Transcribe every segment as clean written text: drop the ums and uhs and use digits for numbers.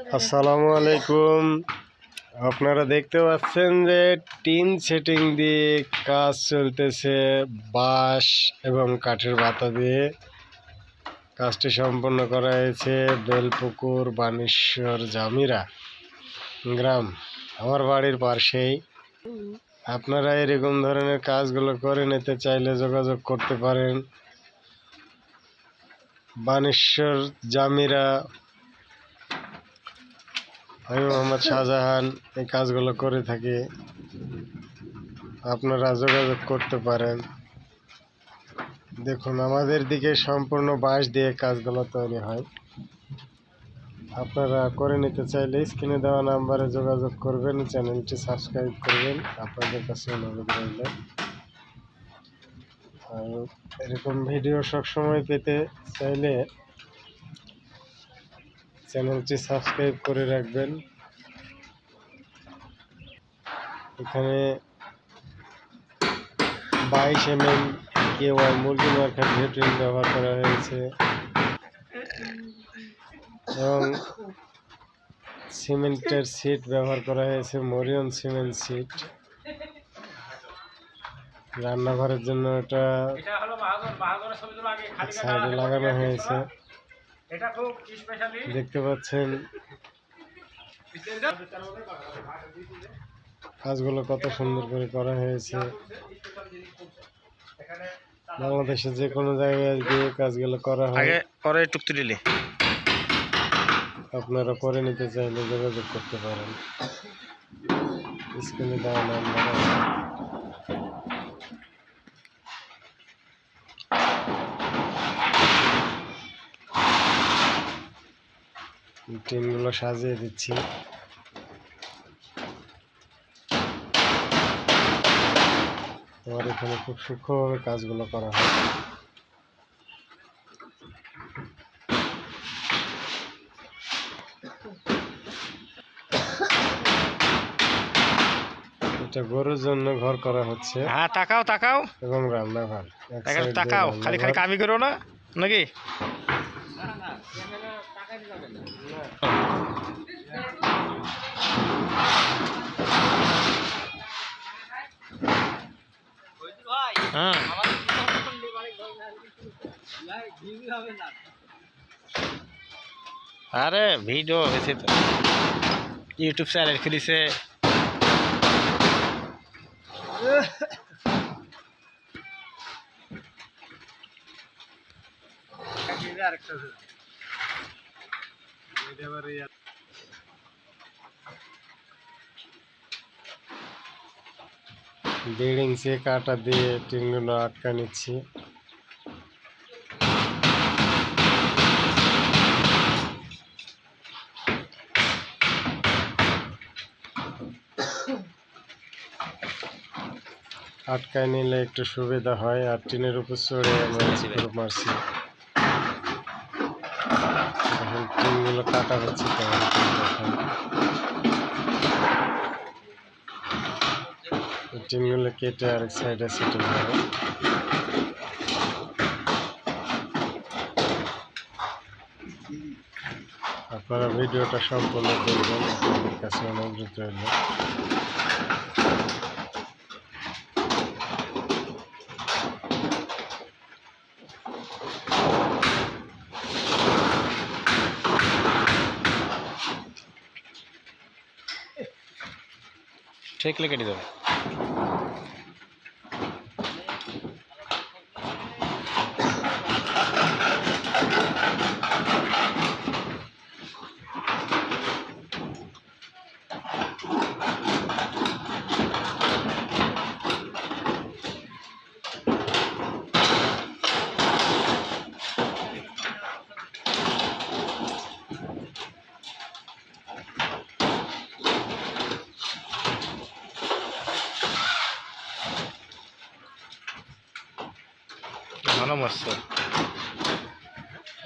আসসালামু আলাইকুম। আপনারা দেখতে পাচ্ছেন যে টিন সেটিং দিয়ে কাজ চলতেছে, বাঁশ এবং কাঠের বাতা দিয়ে কাজটি সম্পন্ন করা হয়েছে বেলপুকুর বানেশ্বর জামিরা গ্রাম, আমার বাড়ির পাশেই। আপনারা এরকম ধরনের কাজগুলো করে নিতে চাইলে যোগাযোগ করতে পারেন। বানেশ্বর জামিরা, আমি মোহাম্মদ শাহজাহান এই কাজগুলো করে থাকি। আপনারা যোগাযোগ করতে পারেন। দেখুন, আমাদের দিকে সম্পূর্ণ বাঁশ দিয়ে কাজগুলো তৈরি হয়। আপনারা করে নিতে চাইলে স্ক্রিনে দেওয়া নাম্বারে যোগাযোগ করবেন, চ্যানেলটি সাবস্ক্রাইব করবেন। আপনাদের কাছে অনুরোধ রইল। আর এরকম ভিডিও সবসময় পেতে চাইলে চ্যানেলটি সাবস্ক্রাইব করে রাখবেন। এখানে 22 mm KY মুরগি মার্কার ভেটরিন ব্যবহার করা হয়েছে এবং সিমেন্টের সিট ব্যবহার করা হয়েছে, মরিয়ন সিমেন্ট সিট। রান্নাঘরের জন্য এটা সাইডে লাগানো হয়েছে, দেখতে পাচ্ছেন। কাজগুলো কত সুন্দর করে করা হয়েছে। বাংলাদেশে যে কোনো জায়গায় দিয়ে কাজগুলো করা হয়। আপনারা করে নিতে চাইলে যোগাযোগ করতে পারেন। স্ক্রিনে দেওয়া নাম্বার। টিনগুলো সাজিয়ে দিচ্ছি। আমার এখানে খুব সূক্ষ্মভাবে কাজগুলো করা হয়। এটা গরুর জন্য ঘর করা হচ্ছে। হ্যাঁ, তাকাও তাকাও এবং রান্নাঘর। তাকাও, খালি খালি কামি করো না নাকি? হ্যাঁ, আরে ভিডিও হয়েছে তো, ইউটিউব চ্যানেল খুলিছে। বিল্ডিং সে কাটা দিয়ে টিনগুলো আটকা নিচ্ছি। আটকায় নিলে একটু সুবিধা হয়। আর টিনের উপর চড়ে আমরা স্ক্রু মারছি। এখন টিনগুলো কাটা হচ্ছে, কেমন দেখেন। টিনগুলো কেটে আরেক সাইডে সেটিং হবে। আপনারা ভিডিওটা সম্পূর্ণ করবেন, আপনাদের কাছে অনুরোধ রইল। ঠিক লেগে দিতে হবে।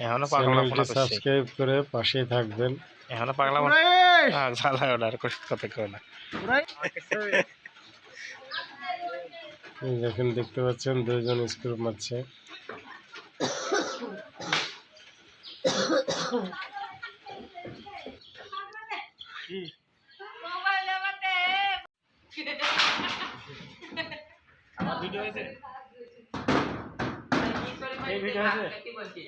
এখনো সাবস্ক্রাইব করে পাশেই থাকবেন। এখনো পাগলা জ্বালা অর্ডার করতে করে না। দেখেন, দেখতে পাচ্ছেন দুইজন স্ক্রু মারছে। কি আমার ভিডিও হয়েছে এই ভিডিও হয়েছে